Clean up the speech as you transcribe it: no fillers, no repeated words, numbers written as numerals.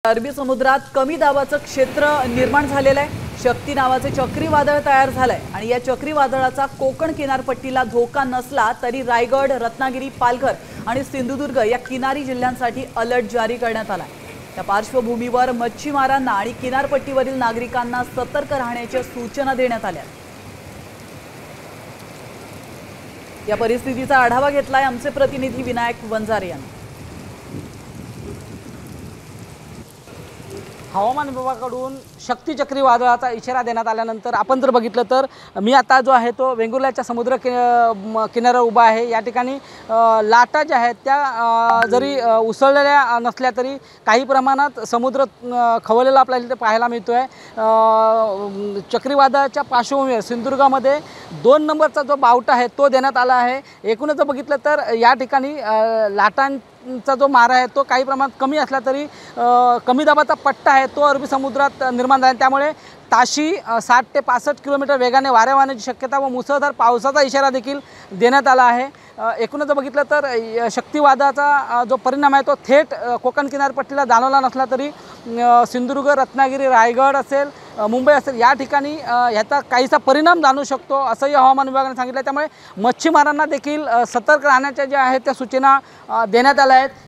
अरबी समुद्रात कमी दाबाचं क्षेत्र निर्माण झालेलं आहे। शक्ती नावाचे चक्रीवादळ तयार झालंय आणि या चक्रीवादळाचा कोकण किनारपट्टीला धोका नसला तरी रायगड, रत्नागिरी, पालघर आणि सिंधुदुर्ग या किनारी जिल्ह्यांसाठी अलर्ट जारी करण्यात आलाय। त्या पार्श्वभूमीवर मच्छीमारांना आणि किनारपट्टीवरील नागरिकांना सतर्क राहण्याच्या सूचना देण्यात आल्या। या परिस्थितीचा आढावा घेतलाय आमचे प्रतिनिधी विनायक वंजारे यांनी। हवामान विभागाकडून शक्ती चक्रीवादळाचा इशारा देण्यात आल्यानंतर आपण जर बघितलं तर मी आता जो आहे तो वेंगुर्ल्याच्या समुद्र किनाऱ्यावर उभा आहे। या ठिकाणी लाटा ज्या आहेत त्या जरी उसळलेल्या नसल्या तरी काही प्रमाणात समुद्र खवळलेला आपल्याला इथे पाहायला मिळतोय। चक्रीवादळाच्या पार्श्वभूमीवर सिंधुदुर्गामध्ये 2 नंबरचा जो बावटा आहे तो देण्यात आला आहे। एकूणच जर बघितलं तर या ठिकाणी लाटांचा जो मारा आहे तो काही प्रमाणात कमी असला तरी कमी दाबाचा पट्टा आहे तो अरबी समुद्रात निर्माण झाला, त्यामुळे ताशी 60 ते 65 किलोमीटर वेगाने वारे वाहण्याची शक्यता व मुसळधार पावसाचा इशारा देखील देण्यात आला आहे। एकूणच जर बघितलं तर चक्रीवादळाचा जो परिणाम आहे तो थेट कोकण किनारपट्टीला जाणवला नसला तरी सिंधुदुर्ग, रत्नागिरी, रायगड असेल, मुंबई असेल या ठिकाणी ह्याचा काहीसा परिणाम जाणू शकतो असंही हवामान विभागाने सांगितलं। त्यामुळे मच्छीमारांना देखील सतर्क राहण्याच्या ज्या आहेत त्या सूचना देण्यात आल्या आहेत।